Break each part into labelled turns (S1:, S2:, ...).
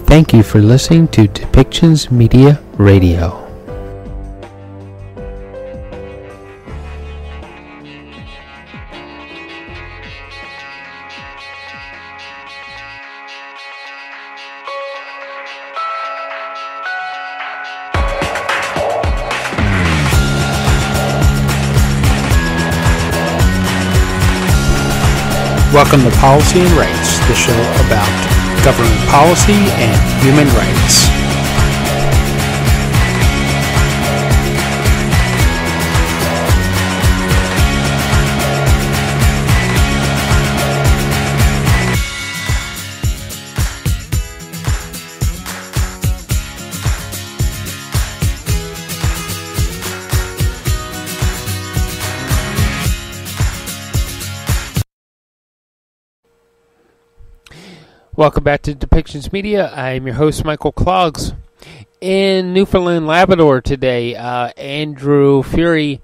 S1: Thank you for listening to Depictions Media Radio. Welcome to Policy and Rights, the show about government policy and human rights. Welcome back to Depictions Media. I'm your host, Michael Clogs. In Newfoundland and Labrador today, Andrew Furey,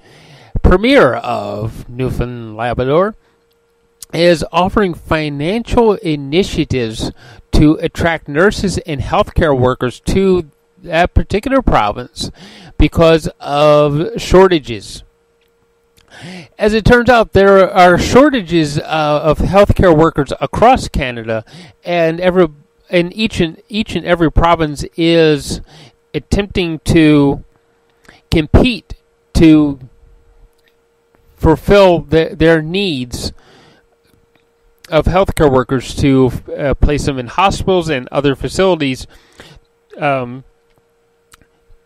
S1: Premier of Newfoundland and Labrador, is offering financial initiatives to attract nurses and healthcare workers to that particular province because of shortages. As it turns out, there are shortages of healthcare workers across Canada, and each and every province is attempting to compete to fulfill their needs of healthcare workers to place them in hospitals and other facilities to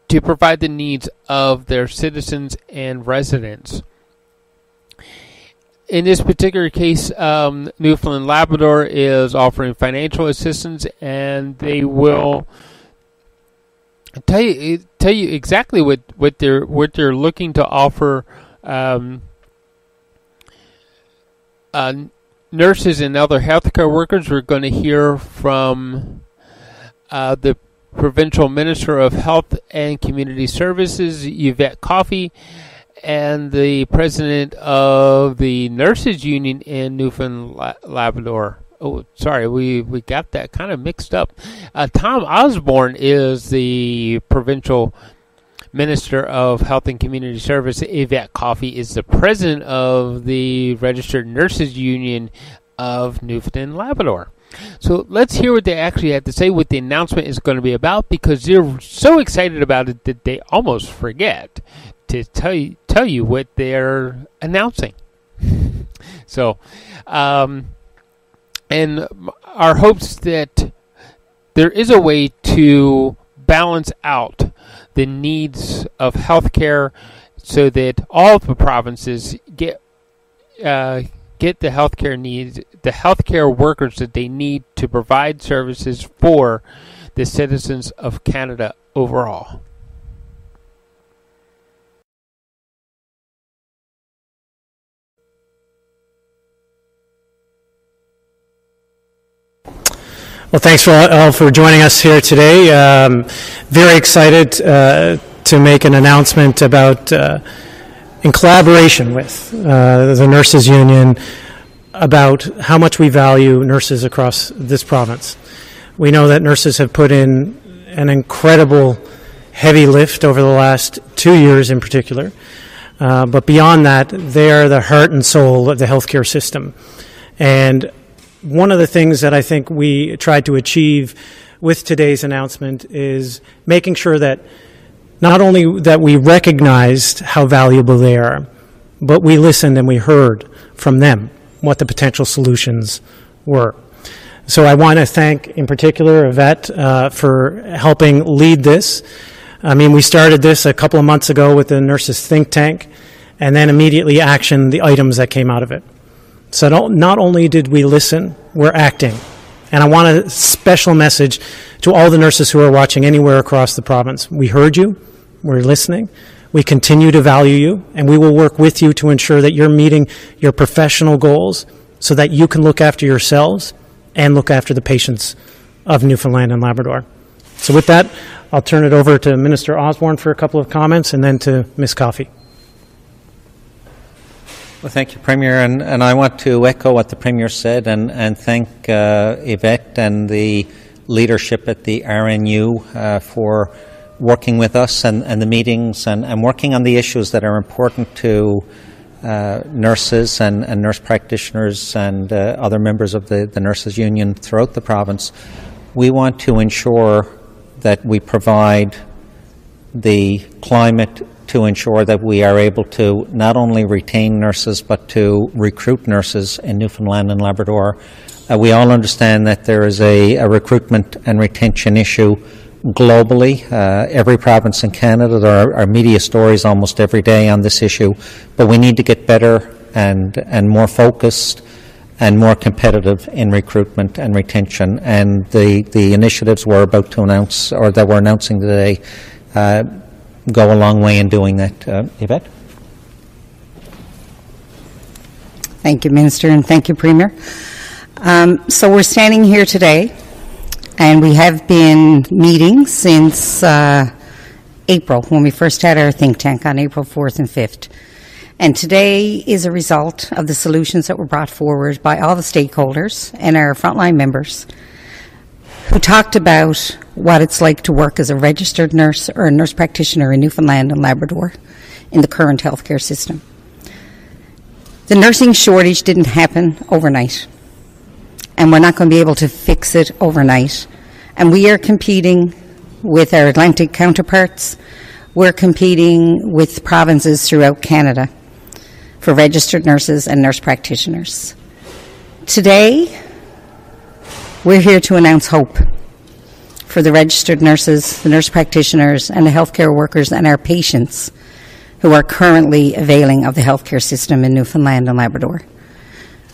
S1: provide the needs of their citizens and residents. In this particular case, Newfoundland and Labrador is offering financial assistance, and they will tell you exactly what they're looking to offer nurses and other healthcare workers. We're going to hear from the Provincial Minister of Health and Community Services, Yvette Coffey, and the president of the Nurses Union in Newfoundland and Labrador. Oh, sorry, we got that kind of mixed up. Tom Osborne is the provincial minister of Health and Community Service. Yvette Coffey is the president of the Registered Nurses Union of Newfoundland and Labrador. So let's hear what they actually have to say, what the announcement is going to be about, because they're so excited about it that they almost forget to tell you what they're announcing. So, and our hopes that there is a way to balance out the needs of healthcare so that all of the provinces get the healthcare needs, the healthcare workers that they need to provide services for the citizens of Canada overall.
S2: Well, thanks all for joining us here today. Very excited to make an announcement about, in collaboration with the Nurses Union, about how much we value nurses across this province. We know that nurses have put in an incredible heavy lift over the last 2 years in particular. But beyond that, they are the heart and soul of the healthcare system. And one of the things that I think we tried to achieve with today's announcement is making sure that not only that we recognized how valuable they are, but we listened and we heard from them what the potential solutions were. So I want to thank, in particular, Yvette for helping lead this. I mean, we started this a couple of months ago with the Nurses Think Tank, and then immediately actioned the items that came out of it. So not only did we listen, we're acting. And I want a special message to all the nurses who are watching anywhere across the province. We heard you, we're listening, we continue to value you, and we will work with you to ensure that you're meeting your professional goals so that you can look after yourselves and look after the patients of Newfoundland and Labrador. So with that, I'll turn it over to Minister Osborne for a couple of comments, and then to Ms. Coffey.
S3: Well, thank you, Premier, and I want to echo what the Premier said and thank Yvette and the leadership at the RNU for working with us and the meetings and working on the issues that are important to nurses and nurse practitioners and other members of the nurses union throughout the province. We want to ensure that we provide the climate to ensure that we are able to not only retain nurses but to recruit nurses in Newfoundland and Labrador. We all understand that there is a recruitment and retention issue globally. Every province in Canada, there are media stories almost every day on this issue, but we need to get better and more focused and more competitive in recruitment and retention. And the initiatives we're about to announce, or that we're announcing today, go a long way in doing that. Yvette?
S4: Thank you, Minister, and thank you, Premier. So we're standing here today, and we have been meeting since April, when we first had our think tank on April 4th and 5th. And today is a result of the solutions that were brought forward by all the stakeholders and our frontline members who talked about what it's like to work as a registered nurse or a nurse practitioner in Newfoundland and Labrador in the current healthcare system. The nursing shortage didn't happen overnight, and we're not going to be able to fix it overnight. And we are competing with our Atlantic counterparts. We're competing with provinces throughout Canada for registered nurses and nurse practitioners. Today, we're here to announce hope for the registered nurses, the nurse practitioners, and the healthcare workers and our patients who are currently availing of the healthcare system in Newfoundland and Labrador.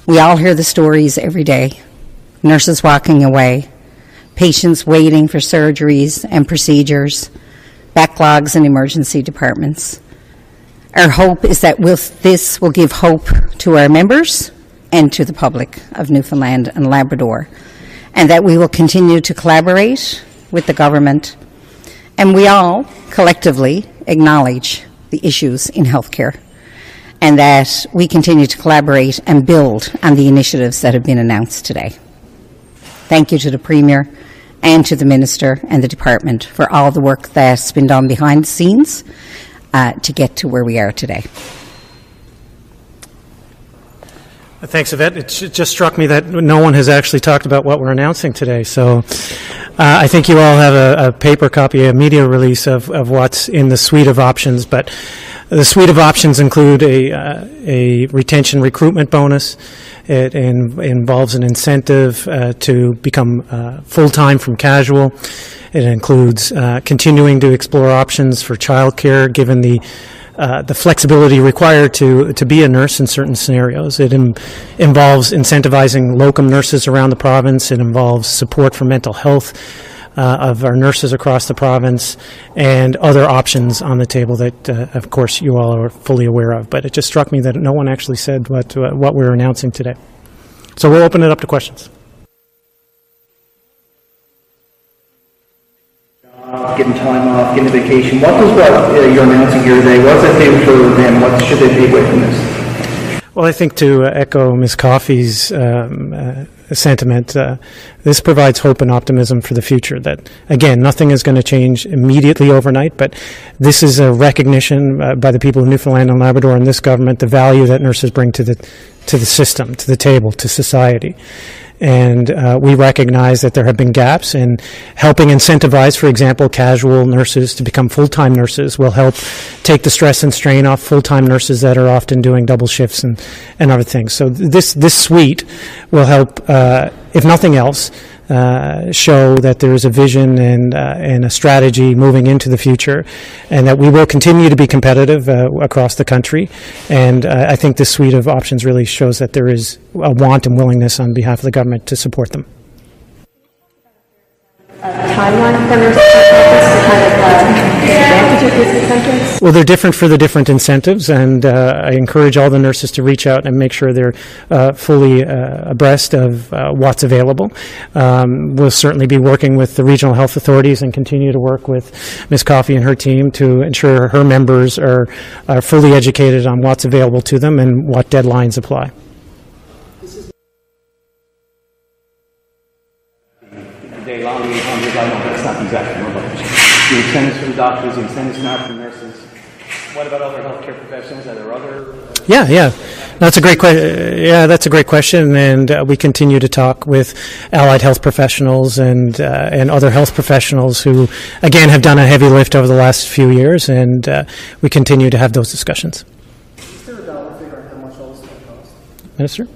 S4: We all hear the stories every day. Nurses walking away, patients waiting for surgeries and procedures, backlogs in emergency departments. Our hope is that this will give hope to our members and to the public of Newfoundland and Labrador, and that we will continue to collaborate with the government, and we all collectively acknowledge the issues in healthcare, and that we continue to collaborate and build on the initiatives that have been announced today. Thank you to the Premier and to the Minister and the Department for all the work that's been done behind the scenes to get to where we are today.
S2: Thanks, Yvette. It just struck me that no one has actually talked about what we're announcing today. So I think you all have a paper copy, a media release of what's in the suite of options. But the suite of options include a retention recruitment bonus. It involves an incentive to become full-time from casual. It includes continuing to explore options for childcare, given the flexibility required to be a nurse in certain scenarios. It involves incentivizing locum nurses around the province. It involves support for mental health of our nurses across the province, and other options on the table that, of course, you all are fully aware of. But it just struck me that no one actually said what we're announcing today. So we'll open it up to questions.
S5: Getting time off, getting vacation. What you're announcing here today, what does it do for them? What should they take away from this?
S2: Well, I think to echo Ms. Coffey's sentiment, this provides hope and optimism for the future. That, again, nothing is going to change immediately overnight, but this is a recognition by the people of Newfoundland and Labrador and this government, the value that nurses bring to the system, to the table, to society. And we recognize that there have been gaps, and helping incentivize, for example, casual nurses to become full-time nurses will help take the stress and strain off full-time nurses that are often doing double shifts and other things. So this suite will help, if nothing else, show that there is a vision and a strategy moving into the future, and that we will continue to be competitive across the country. And I think this suite of options really shows that there is a want and willingness on behalf of the government to support them.
S6: Timeline for nurses to kind of advantage of these incentives?
S2: Well, they're different for the different incentives, and I encourage all the nurses to reach out and make sure they're fully abreast of what's available. We'll certainly be working with the regional health authorities and continue to work with Ms. Coffey and her team to ensure her members are fully educated on what's available to them and what deadlines apply.
S5: a day long, 800, I know that's not the exact number, but the incentives for the doctors, the incentives now for nurses. What about other healthcare professionals? Are there other?
S2: Yeah. That's a great question. Yeah, that's a great question, and we continue to talk with allied health professionals and other health professionals who, again, have done a heavy lift over the last few years, and we continue to have those discussions.
S7: Is there a dollar figure on how much all this will cost?
S2: Minister?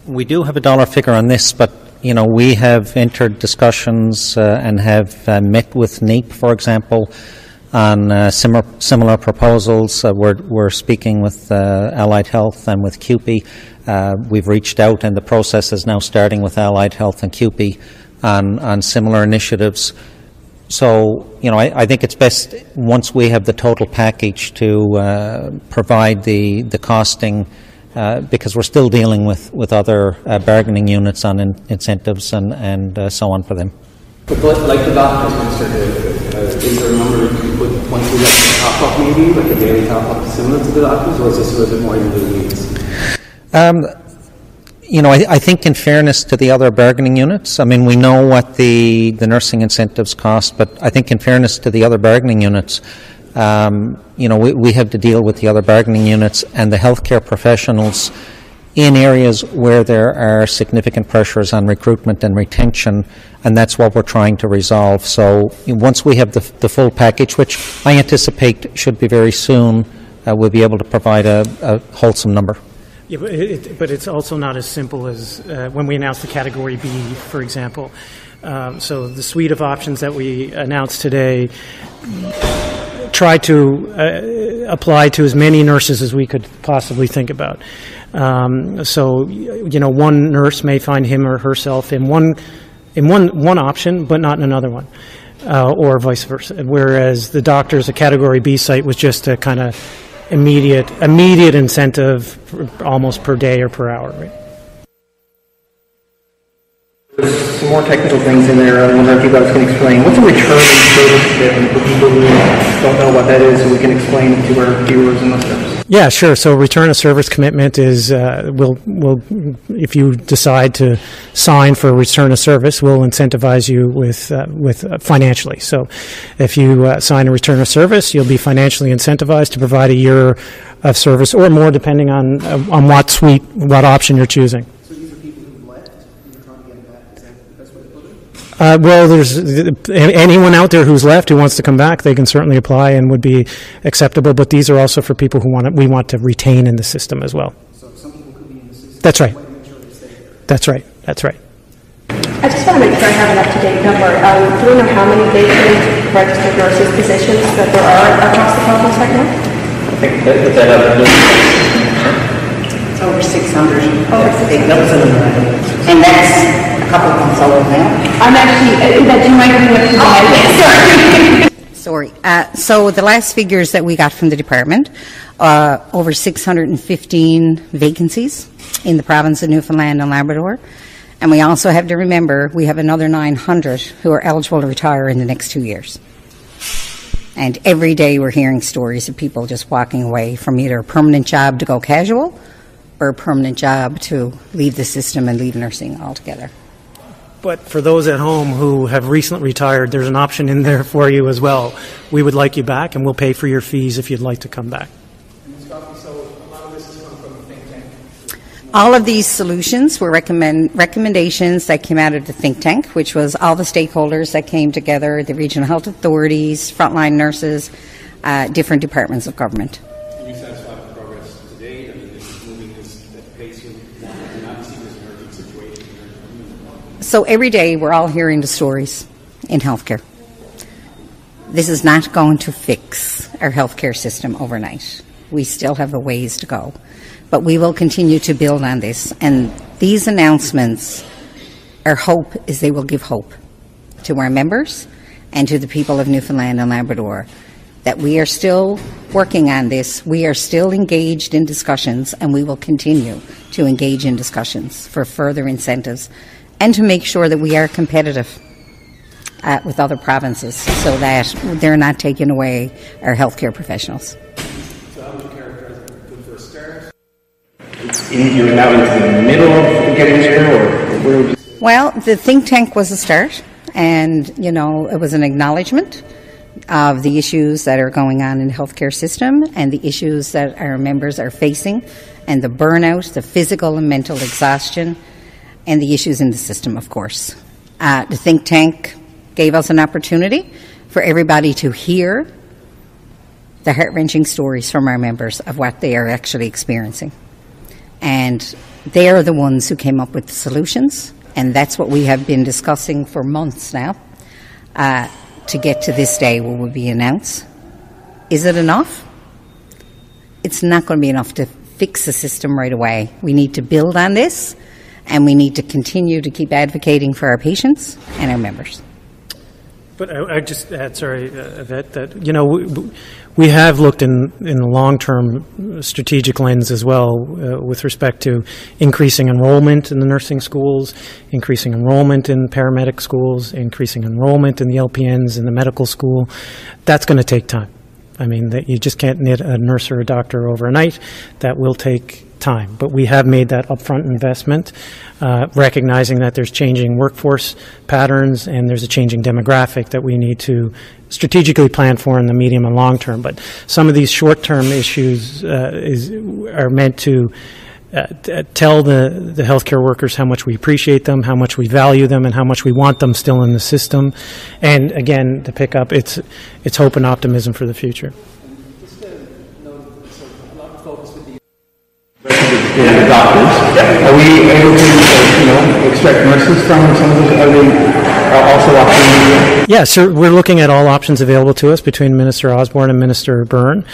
S3: We do have a dollar figure on this, but we have entered discussions and have met with NEAP, for example, on similar proposals. We're speaking with Allied Health and with CUPE. We've reached out, and the process is now starting with Allied Health and CUPE on similar initiatives. So, I think it's best once we have the total package to provide the costing, because we're still dealing with other bargaining units on incentives and so on for them.
S7: But like the doctors, is there a number you can put once we let the top up maybe, like a daily top up similar to the doctors, or is this a little bit more individuals?
S3: I think in fairness to the other bargaining units, we know what the nursing incentives cost, but I think in fairness to the other bargaining units, we have to deal with the other bargaining units and the healthcare professionals in areas where there are significant pressures on recruitment and retention, and that's what we're trying to resolve. So once we have the full package, which I anticipate should be very soon, we'll be able to provide a wholesome number.
S2: Yeah, but it's also not as simple as when we announced the Category B, for example. So the suite of options that we announced today try to apply to as many nurses as we could possibly think about. So one nurse may find him or herself in one option, but not in another one, or vice versa. Whereas the doctor's a Category B site was just a kind of immediate incentive, almost per day or per hour, right?
S5: There's some more technical things in there. I wonder if you guys can explain. What's a return service commitment for people who don't know what that is, so we can explain it to our viewers and listeners?
S2: Yeah, sure. So return of service commitment is, if you decide to sign for a return of service, we'll incentivize you with financially. So if you sign a return of service, you'll be financially incentivized to provide a year of service or more, depending on what option you're choosing. Well, there's anyone out there who's left who wants to come back, they can certainly apply and would be acceptable, but these are also for people who we want to retain in the system as well.
S7: So some people could be in the system.
S2: That's right.
S7: Make sure they stay there.
S2: That's right.
S6: I just want to make sure I have an up-to-date number. Do we know how many vacant registered nurses positions that there are across the province right now?
S5: I think
S4: It's over 600.
S5: and
S4: that's a couple of months old now.
S6: I'm actually, do you mind giving me a few
S4: Sorry. So the last figures that we got from the department, over 615 vacancies in the province of Newfoundland and Labrador. And we also have to remember we have another 900 who are eligible to retire in the next 2 years. And every day we're hearing stories of people just walking away from either a permanent job to go casual or a permanent job to leave the system and leave nursing altogether.
S2: But for those at home who have recently retired, there's an option in there for you as well. We would like you back, and we'll pay for your fees if you'd like to come back.
S7: So a lot of this has come from the think tank.
S4: All of these solutions were recommendations that came out of the think tank, which was all the stakeholders that came together, the regional health authorities, frontline nurses, different departments of government.
S7: Are you satisfied with progress today? I mean, this is moving this at pace. Do not see this as an urgent situation.
S4: So every day we're all hearing the stories in healthcare. This is not going to fix our healthcare system overnight. We still have a ways to go. But we will continue to build on this. And these announcements, our hope is they will give hope to our members and to the people of Newfoundland and Labrador that we are still working on this. We are still engaged in discussions, and we will continue to engage in discussions for further incentives and to make sure that we are competitive with other provinces so that they're not taking away our healthcare professionals.
S7: So how would you characterize it? Good for a start?
S5: you're now into the middle of getting there, or where would you say?
S4: Well, the think tank was a start, and, you know, it was an acknowledgement of the issues that are going on in the healthcare system and the issues that our members are facing, and the burnout, the physical and mental exhaustion, and the issues in the system, of course. The think tank gave us an opportunity for everybody to hear the heart-wrenching stories from our members of what they are actually experiencing. And they are the ones who came up with the solutions, and that's what we have been discussing for months now to get to this day where we'll be announced. Is it enough? It's not going to be enough to fix the system right away. We need to build on this, and we need to continue to keep advocating for our patients and our members.
S2: But I just add, sorry, Yvette, that, you know, we have looked in the long-term strategic lens as well with respect to increasing enrollment in the nursing schools, increasing enrollment in paramedic schools, increasing enrollment in the LPNs in the medical school. That's going to take time. I mean, you just can't knit a nurse or a doctor overnight. That will take time. But we have made that upfront investment, recognizing that there's changing workforce patterns and there's a changing demographic that we need to strategically plan for in the medium and long term. But some of these short-term issues are meant to tell the healthcare workers how much we appreciate them, how much we value them, and how much we want them still in the system. And again, to pick up, it's hope and optimism for the future.
S7: Just to note, so a lot of focus with the doctors. Are we able to, expect nurses from some of those? Are they also options?
S2: Yeah, so we're looking at all options available to us between Minister Osborne and Minister Byrne.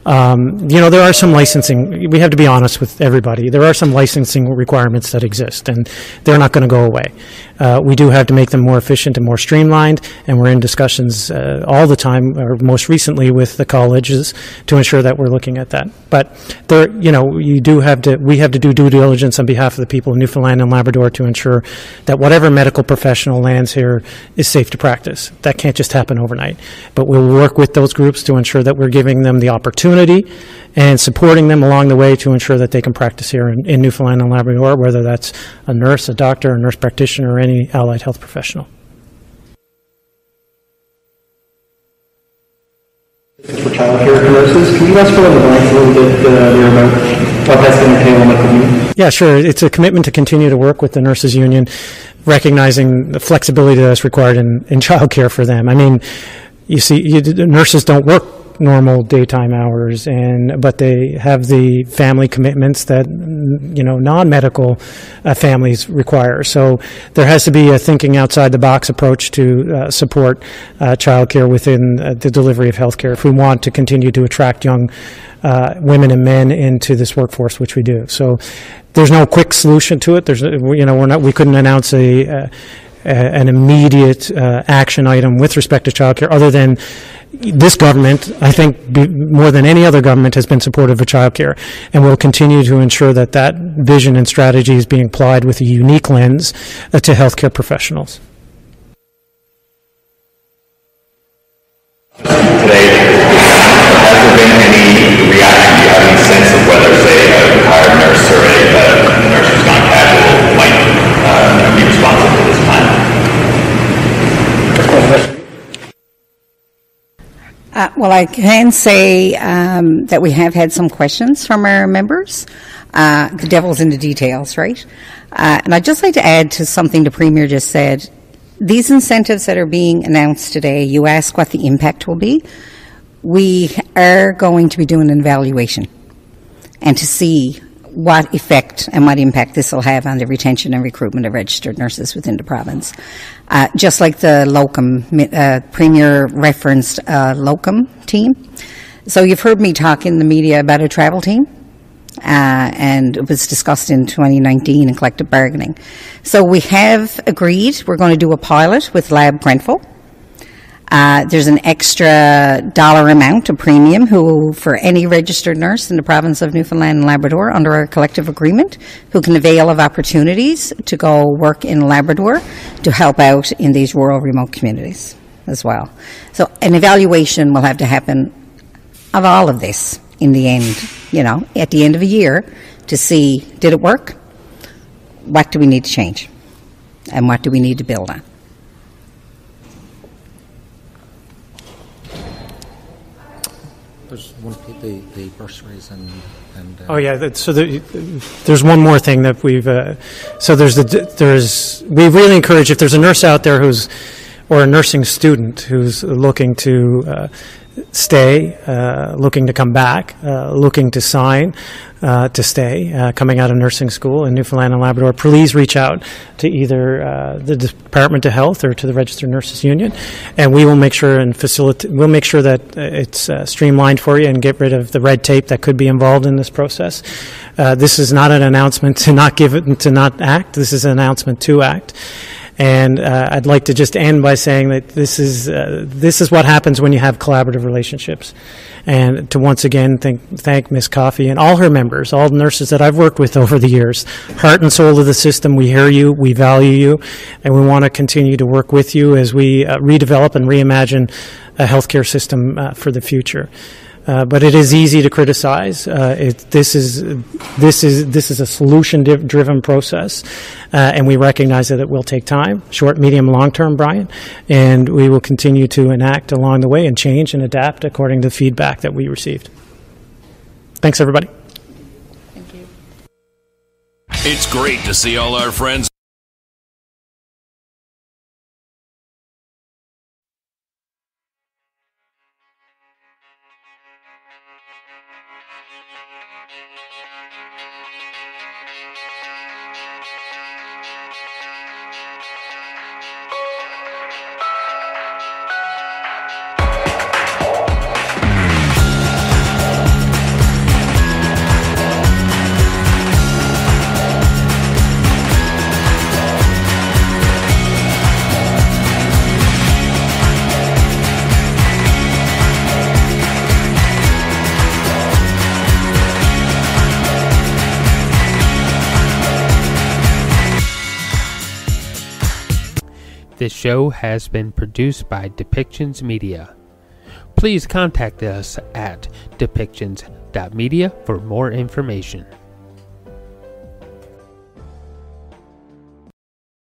S2: There are some licensing. We have to be honest with everybody. There are some licensing requirements that exist, and they're not going to go away. We do have to make them more efficient and more streamlined, and we're in discussions all the time, or most recently with the colleges, to ensure that we're looking at that. But there, we have to do due diligence on behalf of the people of Newfoundland and Labrador to ensure that whatever medical professional lands here is safe to practice. That can't just happen overnight. But we'll work with those groups to ensure that we're giving them the opportunity and supporting them along the way to ensure that they can practice here in Newfoundland and Labrador, whether that's a nurse, a doctor, a nurse practitioner, or any allied health professional.
S5: For child care nurses, can you guys fill in the blanks a little bit there about what that's going to entail in the community?
S2: Yeah, sure. It's a commitment to continue to work with the nurses union, recognizing the flexibility that's required in child care for them. I mean, you see, nurses don't work normal daytime hours, but they have the family commitments that non-medical families require. So there has to be a thinking outside the box approach to support childcare within the delivery of healthcare if we want to continue to attract young women and men into this workforce, which we do. So there's no quick solution to it. We couldn't announce an immediate action item with respect to childcare, other than this government, I think, more than any other government, has been supportive of childcare, and will continue to ensure that vision and strategy is being applied with a unique lens to healthcare professionals.
S8: Today, has there been any reaction? Do you have any sense of whether, say, a retired nurse or a nurse who's gone casual might be responsive to this plan?
S4: Well, I can say that we have had some questions from our members. The devil's in the details, right? And I'd just like to add to something the Premier just said. These incentives that are being announced today, you ask what the impact will be. We are going to be doing an evaluation and to see what effect and what impact this will have on the retention and recruitment of registered nurses within the province. Just like the locum, Premier referenced a locum team. So you've heard me talk in the media about a travel team, and it was discussed in 2019 in collective bargaining. So we have agreed we're going to do a pilot with Lab Grenfell. There's an extra dollar amount, a premium, for any registered nurse in the province of Newfoundland and Labrador under our collective agreement, who can avail of opportunities to go work in Labrador to help out in these rural remote communities as well. So an evaluation will have to happen of all of this in the end, at the end of a year, to see, did it work? What do we need to change? and what do we need to build on?
S3: There's the bursaries and
S2: oh yeah, there's one more thing that we've we really encourage, if there's a nurse out there or a nursing student who's looking to stay, looking to come back, looking to sign to stay, coming out of nursing school in Newfoundland and Labrador, please reach out to either the Department of Health or to the Registered Nurses Union, and we will make sure we'll make sure that it's streamlined for you and get rid of the red tape that could be involved in this process. This is not an announcement to not act. This is an announcement to act. And I'd like to just end by saying that this is what happens when you have collaborative relationships. And to once again thank Ms. Coffey and all her members, all the nurses that I've worked with over the years. Heart and soul of the system, we hear you, we value you, and we want to continue to work with you as we redevelop and reimagine a healthcare system for the future. But it is easy to criticize. This is a solution-driven process, and we recognize that it will take time, short, medium, long-term, Brian, and we will continue to enact along the way and change and adapt according to the feedback that we received. Thanks, everybody.
S4: Thank you.
S9: It's great to see all our friends.
S1: This show has been produced by Depictions Media. Please contact us at depictions.media for more information.